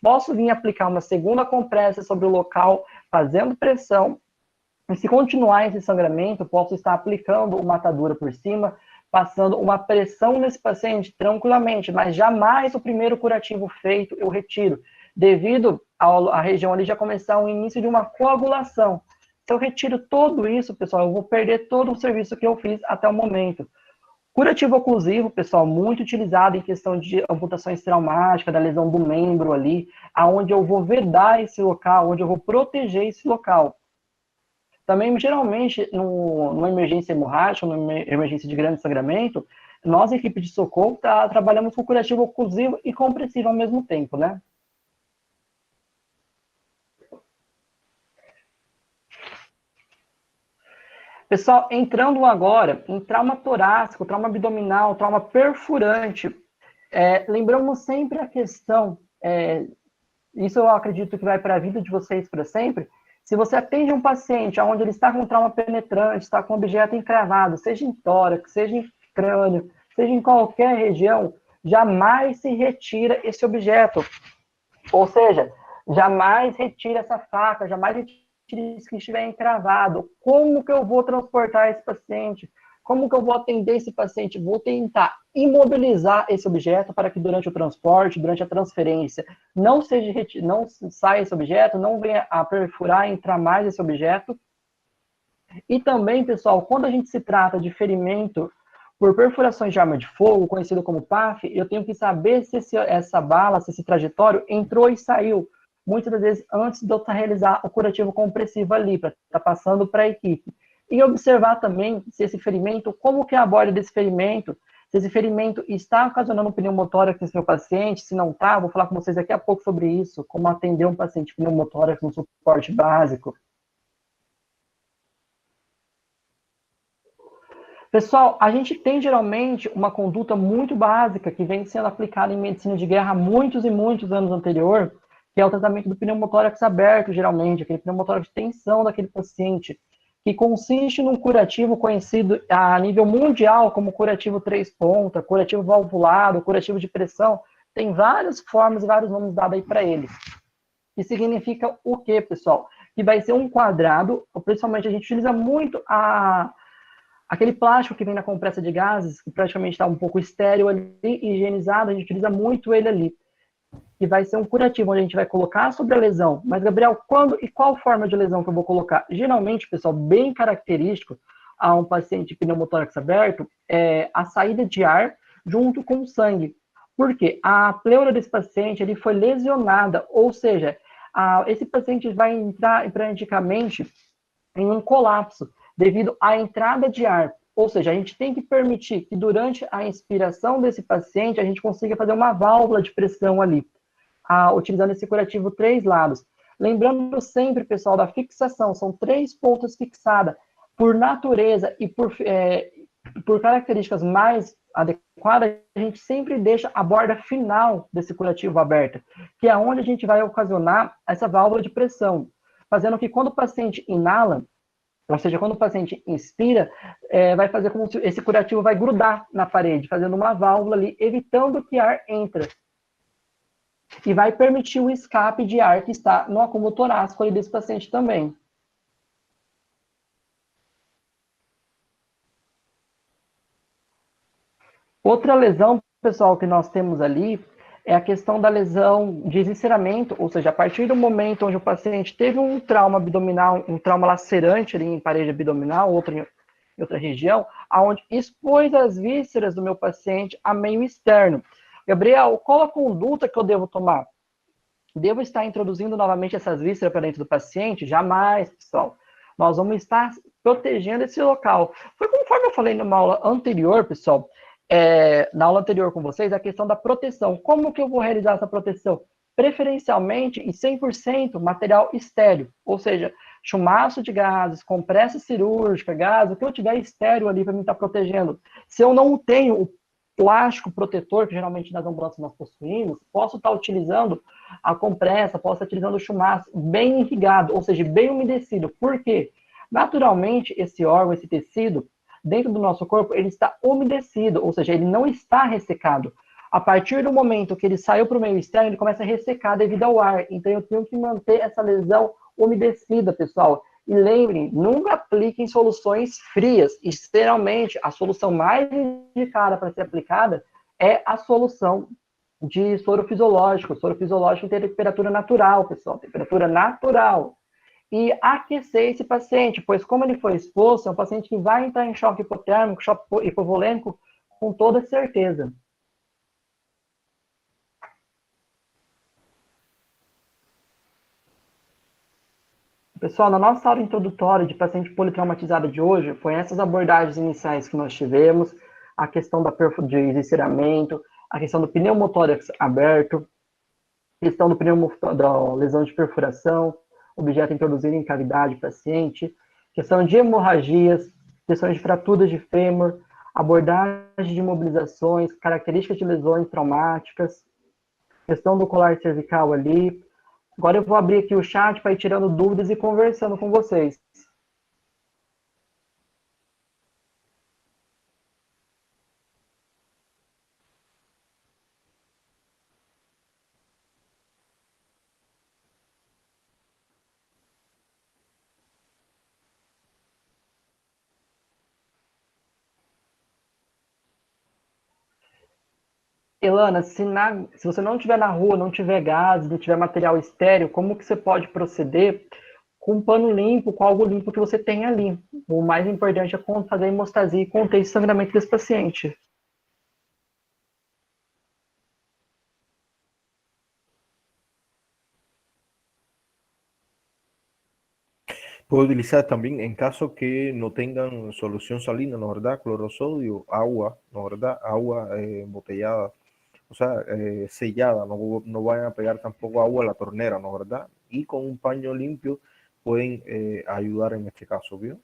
Posso vir aplicar uma segunda compressa sobre o local, fazendo pressão, e se continuar esse sangramento, posso estar aplicando uma atadura por cima, passando uma pressão nesse paciente tranquilamente, mas jamais o primeiro curativo feito eu retiro, devido à região ali já começar o início de uma coagulação. Se eu retiro tudo isso, pessoal, eu vou perder todo o serviço que eu fiz até o momento. Curativo oclusivo, pessoal, muito utilizado em questão de amputações traumáticas, da lesão do membro ali, aonde eu vou vedar esse local, onde eu vou proteger esse local. Também, geralmente, numa emergência hemorrágica, numa emergência de grande sangramento, nós, equipe de socorro, trabalhamos com curativo oclusivo e compressivo ao mesmo tempo, né? Pessoal, entrando agora em trauma torácico, trauma abdominal, trauma perfurante, lembramos sempre a questão, isso eu acredito que vai para a vida de vocês para sempre, se você atende um paciente onde ele está com trauma penetrante, está com objeto encravado, seja em tórax, seja em crânio, seja em qualquer região, jamais se retira esse objeto. Ou seja, jamais retire essa faca, jamais retire isso que estiver encravado. Como que eu vou transportar esse paciente? Como que eu vou atender esse paciente? Vou tentar imobilizar esse objeto para que durante o transporte, durante a transferência, não saia esse objeto, não venha a perfurar, entrar mais esse objeto. E também, pessoal, quando a gente se trata de ferimento por perfurações de arma de fogo, conhecido como PAF, eu tenho que saber se essa bala, se esse trajetório entrou e saiu, muitas das vezes antes de eu realizar o curativo compressivo ali, para estar passando para a equipe. E observar também se esse ferimento, como que é a borda desse ferimento, se esse ferimento está ocasionando pneumotórax nesse meu paciente, se não está, vou falar com vocês daqui a pouco sobre isso, como atender um paciente pneumotórax no suporte básico. Pessoal, a gente tem geralmente uma conduta muito básica que vem sendo aplicada em medicina de guerra há muitos e muitos anos anterior, que é o tratamento do pneumotórax aberto, geralmente, aquele pneumotórax de tensão daquele paciente, que consiste num curativo conhecido a nível mundial como curativo 3 ponta, curativo valvulado, curativo de pressão, tem várias formas e vários nomes dados aí para ele. Que significa o quê, pessoal? Que vai ser um quadrado, principalmente a gente utiliza muito aquele plástico que vem na compressa de gases, que praticamente está um pouco estéril ali, higienizado, a gente utiliza muito ele ali. Que vai ser um curativo, onde a gente vai colocar sobre a lesão. Mas, Gabriel, quando e qual forma de lesão que eu vou colocar? Geralmente, pessoal, bem característico a um paciente pneumotórax aberto é a saída de ar junto com o sangue. Por quê? A pleura desse paciente ele foi lesionada, ou seja, esse paciente vai entrar praticamente em um colapso devido à entrada de ar. Ou seja, a gente tem que permitir que durante a inspiração desse paciente a gente consiga fazer uma válvula de pressão ali. utilizando esse curativo 3 lados. Lembrando sempre, pessoal, da fixação, são 3 pontos fixadas. Por natureza e por características mais adequadas, a gente sempre deixa a borda final desse curativo aberta, que é onde a gente vai ocasionar essa válvula de pressão, fazendo que quando o paciente inala, ou seja, quando o paciente inspira, vai fazer como se esse curativo vai grudar na parede, fazendo uma válvula ali, evitando que ar entre. E vai permitir o escape de ar que está no acúmulo torácico ali desse paciente também. Outra lesão, pessoal, que nós temos ali é a questão da lesão de evisceramento, ou seja, a partir do momento onde o paciente teve um trauma abdominal, um trauma lacerante ali em parede abdominal, outro em outra região, aonde expôs as vísceras do meu paciente a meio externo. Gabriel, qual a conduta que eu devo tomar? Devo estar introduzindo novamente essas vísceras para dentro do paciente? Jamais, pessoal. Nós vamos estar protegendo esse local. Foi conforme eu falei numa aula anterior, pessoal, na aula anterior com vocês, a questão da proteção. Como que eu vou realizar essa proteção? Preferencialmente em 100% material estéreo, ou seja, chumaço de gases, compressa cirúrgica, gás, o que eu tiver estéreo ali para me estar protegendo. Se eu não tenho o plástico protetor, que geralmente nas ambulâncias nós possuímos, posso estar utilizando a compressa, posso estar utilizando o chumaço bem irrigado, ou seja, bem umedecido. Por quê? Naturalmente, esse órgão, esse tecido, dentro do nosso corpo, ele está umedecido, ou seja, ele não está ressecado. A partir do momento que ele saiu para o meio externo, ele começa a ressecar devido ao ar. Então, eu tenho que manter essa lesão umedecida, pessoal. E lembrem, nunca apliquem soluções frias. E, geralmente, a solução mais indicada para ser aplicada é a solução de soro fisiológico. O soro fisiológico tem temperatura natural, pessoal. Temperatura natural. E aquecer esse paciente, pois como ele foi exposto, é um paciente que vai entrar em choque hipotérmico, choque hipovolêmico, com toda certeza. Pessoal, na nossa aula introdutória de paciente politraumatizado de hoje, foi essas abordagens iniciais que nós tivemos, a questão de evisceramento, a questão do pneumotórax aberto, a questão da lesão de perfuração, objeto introduzido em cavidade paciente, questão de hemorragias, questões de fraturas de fêmur, abordagem de imobilizações, características de lesões traumáticas, questão do colar cervical ali. Agora eu vou abrir aqui o chat para ir tirando dúvidas e conversando com vocês. Elana, se você não estiver na rua, não tiver gases, não tiver material estéreo, como que você pode proceder com um pano limpo, com algo limpo que você tem ali? O mais importante é fazer a hemostasia e conter esse sangramento desse paciente. Puedo utilizar también en caso que no tengan solución salina, ¿no verdad? Clorosodio, agua, ¿no verdad? Agua embotellada, o sea, sellada, no vayan a pegar tampoco agua a la tornera, ¿no verdad? Y con un paño limpio pueden ayudar en este caso, ¿vio?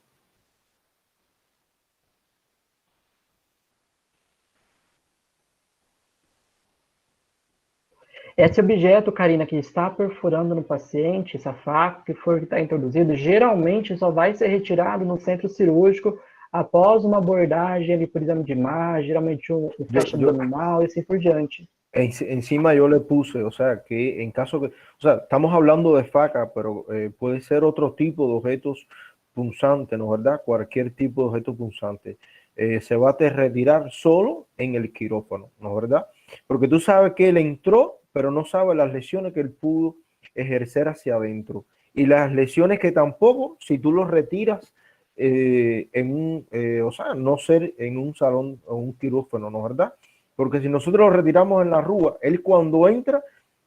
Esse objeto, Karina, que está perfurando no paciente, essa faca que for que está introduzido, geralmente só vai ser retirado no centro cirúrgico após uma abordagem ali por exame de imagem, geralmente um flash abdominal e assim por diante. Encima yo le puse, o sea, que en caso que, o sea, estamos hablando de faca, pero puede ser otro tipo de objetos punzantes, ¿no verdad? Cualquier tipo de objeto punzante. Se va a retirar solo en el quirófano, ¿no verdad? Porque tú sabes que él entró, pero no sabe las lesiones que él pudo ejercer hacia adentro. Y las lesiones que tampoco, si tú los retiras o sea, no ser en un salón o un quirófano, ¿no verdad? Porque si nosotros lo retiramos en la rúa, él cuando entra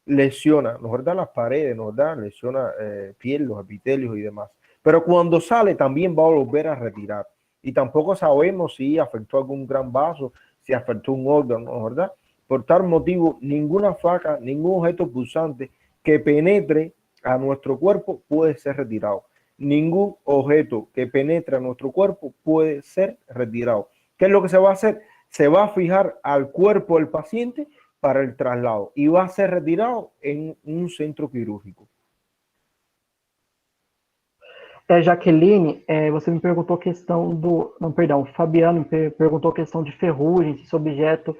lesiona, ¿no verdad? Las paredes, ¿no verdad? Lesiona piel, los epitelios y demás. Pero cuando sale también va a volver a retirar. Y tampoco sabemos si afectó algún gran vaso, si afectó un órgano, ¿no verdad? Por tal motivo, ninguna faca, ningún objeto punzante que penetre a nuestro cuerpo puede ser retirado. Ningún objeto que penetre a nuestro cuerpo puede ser retirado. ¿Qué es lo que se va a hacer? Se va a fijar al cuerpo del paciente para el traslado y va a ser retirado en un centro quirúrgico. Jaqueline, você me perguntou a questão do... Não, perdão, Fabiano me perguntou a questão de ferrugem, se esse objeto...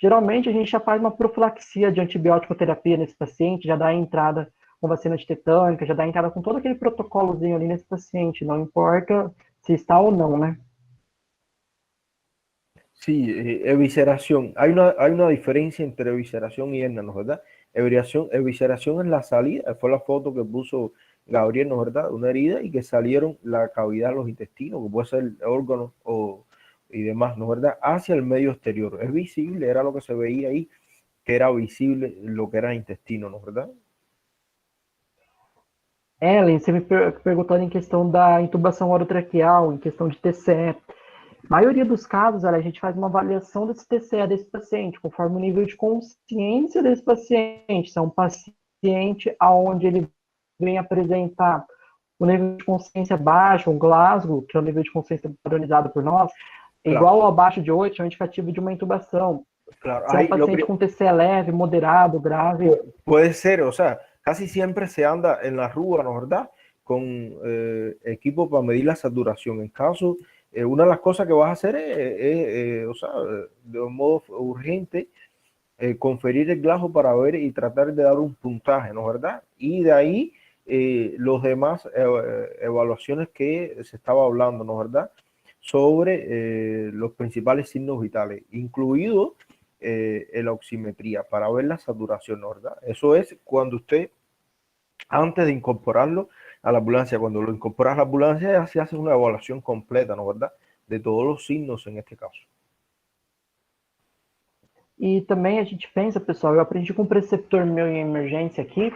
Geralmente a gente já faz uma profilaxia de antibiótico terapia nesse paciente, já dá a entrada com vacina de tetânica, já dá a entrada com todo aquele protocolozinho ali nesse paciente, não importa se está ou não, né? Sí, evisceración. Hay una diferencia entre evisceración y hernia, ¿no es verdad? Evisceración es la salida, fue la foto que puso Gabriel, ¿no es verdad? Una herida y que salieron la cavidad de los intestinos, que puede ser órganos y demás, ¿no es verdad? Hacia el medio exterior. Es visible, era lo que se veía ahí, que era visible lo que era intestino, ¿no es verdad? Ellen, você me perguntou em questão da intubação orotraqueal, em questão de TCE. A maioria dos casos, a gente faz uma avaliação desse TCE desse paciente, conforme o nível de consciência desse paciente. Se é um paciente onde ele vem apresentar um nível de consciência baixo, um Glasgow, que é o nível de consciência padronizado por nós, igual ou abaixo de 8, é um indicativo de uma intubação. Claro. Se é um paciente com TCE leve, moderado, grave... Puede ser, o sea, casi siempre se anda en la rúa, ¿no es verdad? Con equipo para medir la saturación. En caso, una de las cosas que vas a hacer es o sea, de un modo urgente, conferir el Glasgow para ver y tratar de dar un puntaje, ¿no es verdad? Y de ahí los demás evaluaciones que se estaba hablando, ¿no es verdad? Sobre los principales signos vitales, incluido la oximetría, para ver la saturación, ¿no es verdad? Eso es cuando usted, antes de incorporarlo a la ambulancia, cuando lo incorporas a la ambulancia, ya se hace una evaluación completa, ¿no es verdad? De todos los signos en este caso. E também a gente pensa, pessoal, eu aprendi com um preceptor meu em emergência aqui,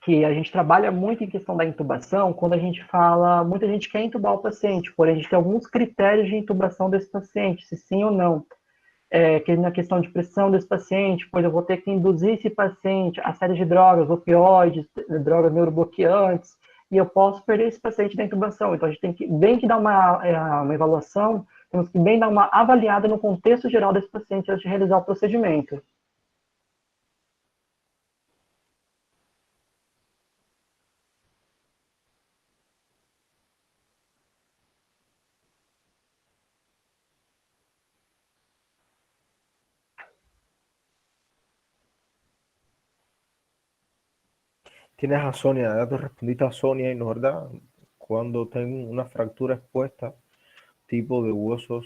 que a gente trabalha muito em questão da intubação, quando a gente fala, muita gente quer intubar o paciente, porém a gente tem alguns critérios de intubação desse paciente, se sim ou não. Que na questão de pressão desse paciente, pois eu vou ter que induzir esse paciente a série de drogas, opioides, drogas neurobloqueantes, e eu posso perder esse paciente da intubação. Então a gente tem que bem que dar uma evaluação, temos que bem dar uma avaliada no contexto geral desse paciente antes de realizar o procedimento. Tienes a Sonia, ya te respondiste a Sonia, ¿no es verdad? Cuando tengo una fractura expuesta, tipo de huesos.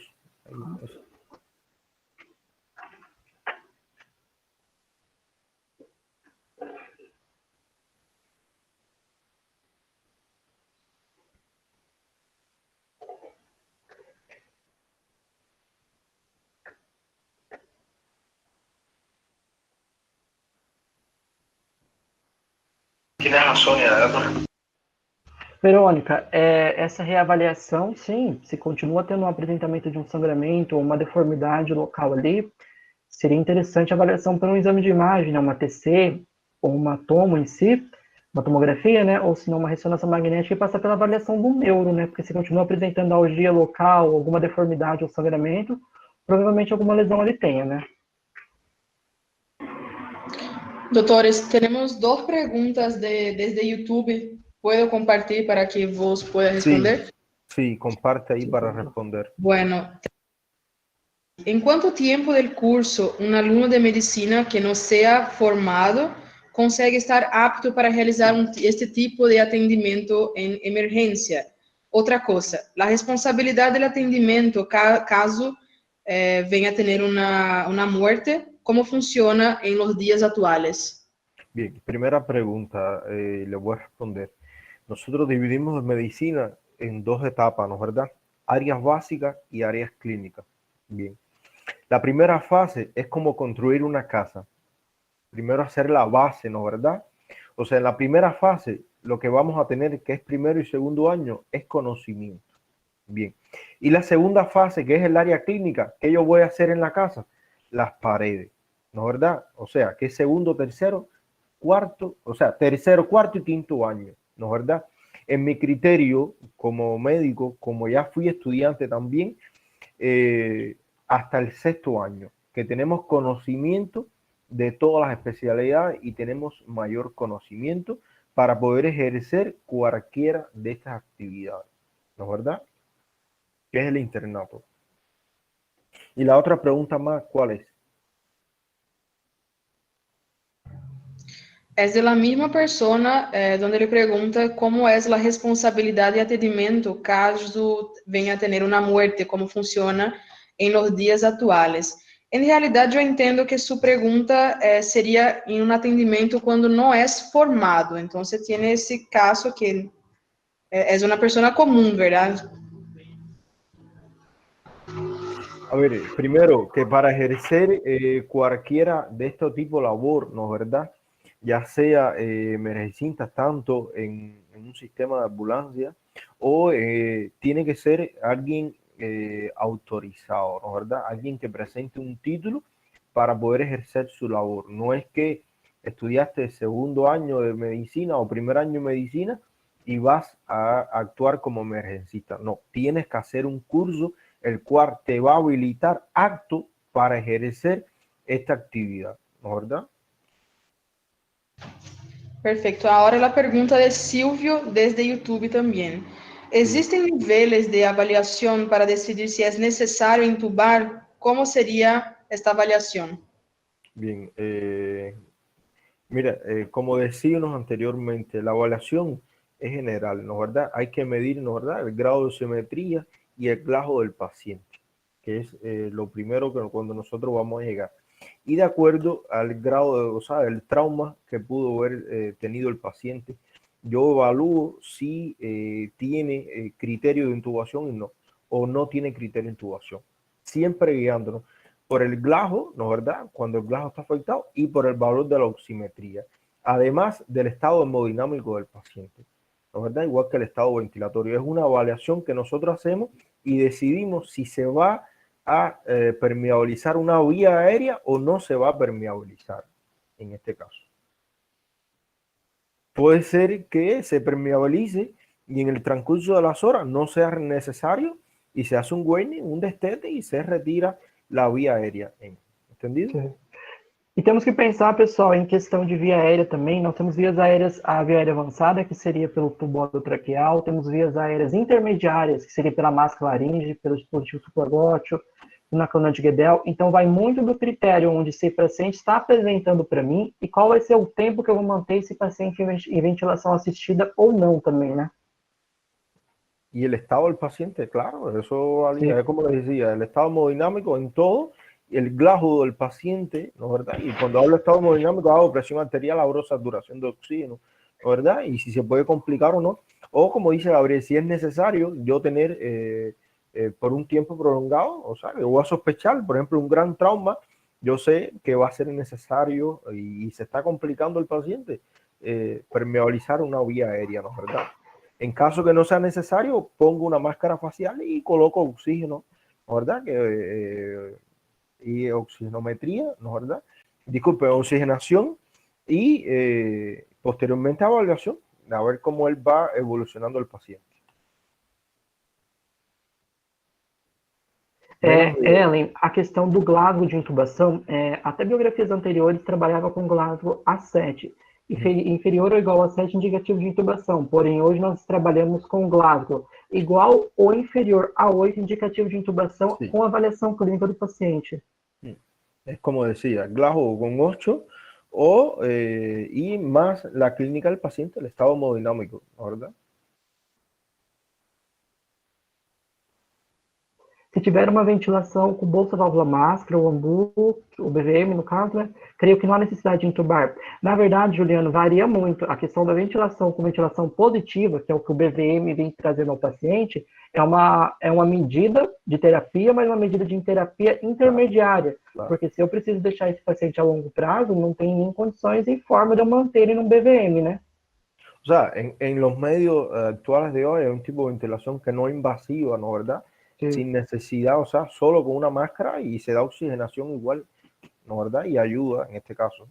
Tienes a Sonia, ya te respondiste. Verônica, essa reavaliação, sim, se continua tendo um apresentamento de um sangramento ou uma deformidade local ali, seria interessante a avaliação por um exame de imagem, né, uma TC ou uma tomo em si, uma tomografia, né, ou se não uma ressonância magnética e passar pela avaliação do neuro, né, porque se continua apresentando algia local, alguma deformidade ou sangramento, provavelmente alguma lesão ele tenha, né. Doutores, temos duas perguntas desde YouTube. ¿Puedo compartir para que vos puedan responder? Sí, comparte ahí para responder. Bueno, ¿en cuánto tiempo del curso un alumno de medicina que no sea formado consegue estar apto para realizar este tipo de atendimiento en emergencia? Otra cosa, la responsabilidad del atendimiento caso venga a tener una muerte, ¿cómo funciona en los días actuales? Bien, primera pregunta, le voy a responder. Nosotros dividimos medicina en dos etapas, ¿no es verdad? Áreas básicas y áreas clínicas. Bien. La primera fase es como construir una casa. Primero hacer la base, ¿no es verdad? O sea, en la primera fase, lo que vamos a tener, que es primero y segundo año, es conocimiento. Bien. Y la segunda fase, que es el área clínica, ¿qué yo voy a hacer en la casa? Las paredes. ¿no es verdad? O sea, que segundo, tercero, cuarto, o sea, tercero, cuarto y quinto año, ¿no es verdad? En mi criterio como médico, como ya fui estudiante también, hasta el sexto año, que tenemos conocimiento de todas las especialidades y tenemos mayor conocimiento para poder ejercer cualquiera de estas actividades, ¿no es verdad? Que es el internato. Y la otra pregunta más, ¿cuál es? Es de la misma persona, donde ele pergunta como é a responsabilidade de atendimento caso venha a ter uma morte, como funciona em los dias atuais. Em realidade, eu entendo que sua pergunta seria em um atendimento quando não é formado. Então, você tem esse caso que é uma pessoa comum, verdade? A ver, primero que para ejercer cualquiera de estos tipos de labor, ¿no es verdad? Ya sea emergencistas tanto en un sistema de ambulancia o tiene que ser alguien autorizado, ¿no es verdad? Alguien que presente un título para poder ejercer su labor. No es que estudiaste segundo año de medicina o primer año de medicina y vas a actuar como emergencista. No, tienes que hacer un curso el cual te va a habilitar apto para ejercer esta actividad, ¿no es verdad? Perfeito. Agora a pergunta de Silvio desde YouTube também. Existem níveis de avaliação para decidir se é necessário intubar? Como seria esta avaliação? Bien, mira, como decíamos anteriormente, la evaluación es general, ¿no es verdad? Hay que medir, ¿no es verdad?, el grado de simetría y el glajo del paciente, que es lo primero que cuando nosotros vamos a llegar. Y de acuerdo al grado de, o sea, el trauma que pudo haber tenido el paciente, yo evalúo si tiene criterio de intubación y no, o no tiene criterio de intubación. Siempre guiándonos por el glajo, ¿no es verdad? Cuando el glajo está afectado y por el valor de la oximetría, además del estado hemodinámico del paciente, ¿no es verdad? Igual que el estado ventilatorio. Es una evaluación que nosotros hacemos y decidimos si se va a permeabilizar una vía aérea o no se va a permeabilizar en este caso. Puede ser que se permeabilice y en el transcurso de las horas no sea necesario y se hace un warning, un destete y se retira la via aérea. Entendido? Sim. E temos que pensar, pessoal, em questão de via aérea também. Nós temos vias aéreas, a via aérea avançada, que seria pelo tubo traqueal, temos vias aéreas intermediárias, que seria pela máscara laríngea, pelo dispositivo supraglóteo, na coluna de Guedel. Então, vai muito do critério onde esse paciente está apresentando para mim e qual vai ser o tempo que eu vou manter esse paciente em ventilação assistida ou não também, né? Y el estado del paciente, claro, eso Sí. es como les decía, el estado hemodinámico en todo, el glajo del paciente, ¿no es verdad? Y cuando hablo de estado hemodinámico, hago presión arterial, hablo saturación de oxígeno, ¿no es verdad? Y si se puede complicar o no, o como dice Gabriel, si es necesario yo tener por un tiempo prolongado, o sea, que voy a sospechar, por ejemplo, un gran trauma, yo sé que va a ser necesario y se está complicando el paciente, permeabilizar una vía aérea, ¿no es verdad? En caso que no sea necesario, pongo una máscara facial y coloco oxígeno, ¿no es verdad? Y oxigenometría, ¿no es verdad? Disculpe, oxigenación y posteriormente evaluación, a ver cómo él va evolucionando el paciente. Ellen, a questão do Glasgow de intubação, até biografias anteriores trabalhava com Glasgow A7, inferior ou igual a 7 indicativo de intubação, porém hoje nós trabalhamos com Glasgow igual ou inferior a 8 indicativo de intubação Sí. com avaliação clínica do paciente. Es como decía, Glasgow con 8 y más la clínica del paciente, el estado hemodinámico, ¿no es verdad? Se tiver uma ventilação com bolsa válvula máscara, o AMBU, o BVM, no caso, né, creio que não há necessidade de intubar. Na verdade, Juliano, varia muito. A questão da ventilação com ventilação positiva, que é o que o BVM vem trazendo ao paciente, é uma medida de terapia, mas uma medida de terapia intermediária. Claro. Porque se eu preciso deixar esse paciente a longo prazo, não tem nem condições e forma de eu manter ele no BVM, né? O sea, en los medios actuales de hoy hay un tipo de ventilación que no es invasiva, ¿no es verdad? Sí. Sin necesidad, o sea, solo con una máscara y se da oxigenación igual ¿no verdad? Y ayuda en este caso.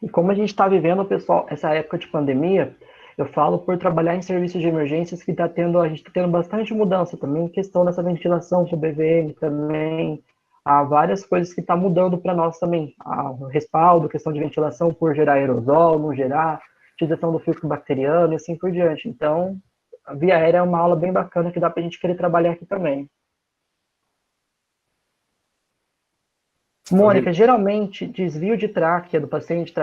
E como a gente está vivendo, pessoal, essa época de pandemia, eu falo por trabalhar em serviços de emergências que a gente está tendo bastante mudança também, questão dessa ventilação com o BVM também, há várias coisas que estão mudando para nós também, o respaldo, questão de ventilação por gerar aerosol, não gerar, utilização do filtro bacteriano e assim por diante. Então, a via aérea é uma aula bem bacana que dá para a gente querer trabalhar aqui também. Mônica, geralmente, desvio de tráquea do paciente,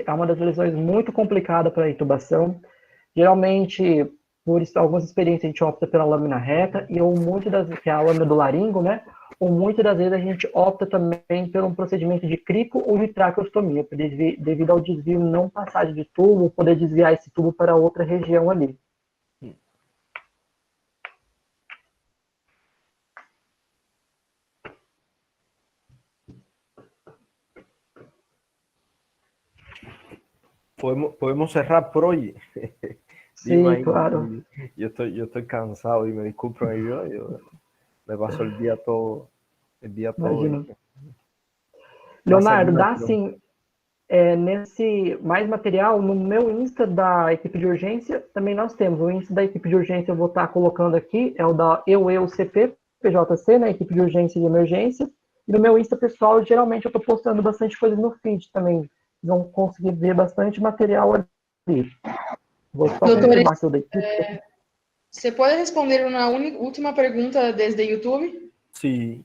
é uma das lesões muito complicada para a intubação. Geralmente, por algumas experiências, a gente opta pela lâmina reta, que é a lâmina do laringo, né? Ou muitas das vezes a gente opta também por um procedimento de crico ou de traqueostomia, devido ao desvio não passar de tubo, poder desviar esse tubo para outra região ali. Podemos cerrar por hoy. Sim, claro. Yo estoy cansado y me disculpen ahí, yo me paso el día todo. Imagino. Leonardo, dá sim, nesse mais material, no meu Insta da equipe de urgência, também nós temos. O Insta da equipe de urgência eu vou estar colocando aqui, é o da EUCP, PJC, né, equipe de urgência e de emergência. E no meu Insta pessoal, geralmente eu estou postando bastante coisa no feed também. Vão conseguir ver bastante material ali. Vou só confirmar que eu dei. Você pode responder uma última pergunta desde o YouTube? Sim.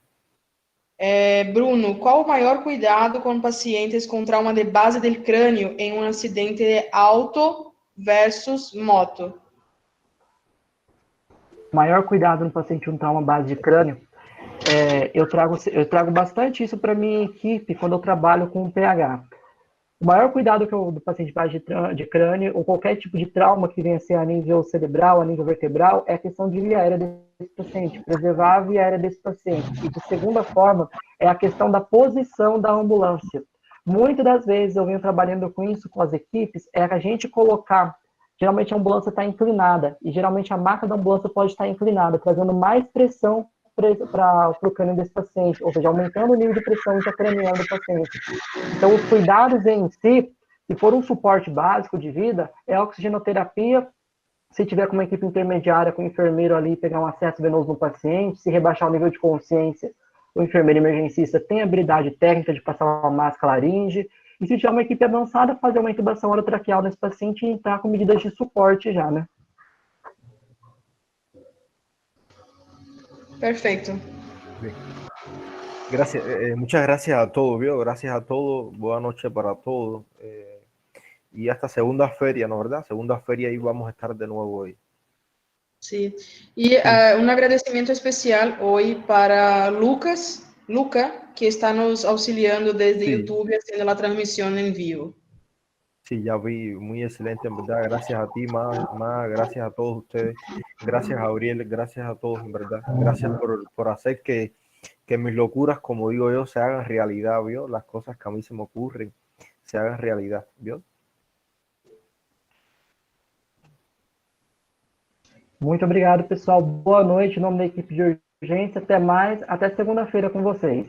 Bruno, qual o maior cuidado com pacientes com trauma de base del crânio em um acidente de auto versus moto? Maior cuidado no paciente com trauma base de crânio. Eu trago bastante isso para minha equipe quando eu trabalho com o PH. O maior cuidado do paciente base de crânio, ou qualquer tipo de trauma que venha a ser a nível cerebral, a nível vertebral, é a questão de via aérea desse paciente, preservar a via aérea desse paciente. E de segunda forma, é a questão da posição da ambulância. Muitas das vezes eu venho trabalhando com isso com as equipes, é a gente colocar, geralmente a ambulância está inclinada, e geralmente a maca da ambulância pode estar inclinada, trazendo mais pressão para o crânio desse paciente, ou seja, aumentando o nível de pressão intracraniana do paciente. Então, os cuidados em si, se for um suporte básico de vida, é a oxigenoterapia, se tiver com uma equipe intermediária, com o enfermeiro ali, pegar um acesso venoso no paciente, se rebaixar o nível de consciência, o enfermeiro emergencista tem habilidade técnica de passar uma máscara laringe, e se tiver uma equipe avançada, fazer uma intubação orotraqueal nesse paciente e entrar com medidas de suporte já, né? Perfeito. Bien. Gracias, muchas gracias a todos, ¿vio? Gracias a todos, buenas noches para todos. Y hasta segunda feria, ¿no verdad? Segunda feria ahí vamos a estar de nuevo hoy. Sí. Y un agradecimiento especial hoy para Luca, que está nos auxiliando desde YouTube haciendo la transmisión en vivo. Sí, ya vi, muy excelente, en verdad. Gracias a ti, más, gracias a todos ustedes. Gracias, Gabriel, gracias a todos, en verdad. Gracias por hacer que mis locuras, como digo yo, se hagan realidad, ¿vio? Las cosas que a mí se me ocurren se hagan realidad, ¿vio? Muito obrigado, pessoal. Boa noite, em nome da equipe de urgência. Até mais, até segunda-feira com vocês.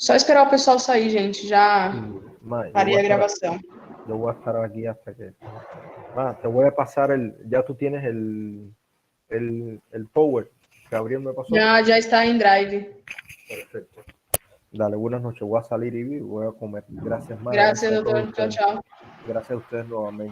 Só esperar o pessoal sair, gente. Já parei a gravação. Yo voy a estar aquí hasta que... te voy a pasar ya tú tienes el power. Gabriel me pasó. Ya está en Drive. Perfecto. Dale, buenas noches. Voy a salir y voy a comer. Gracias, más. Gracias, doctor. Chao, chao. Gracias a ustedes nuevamente.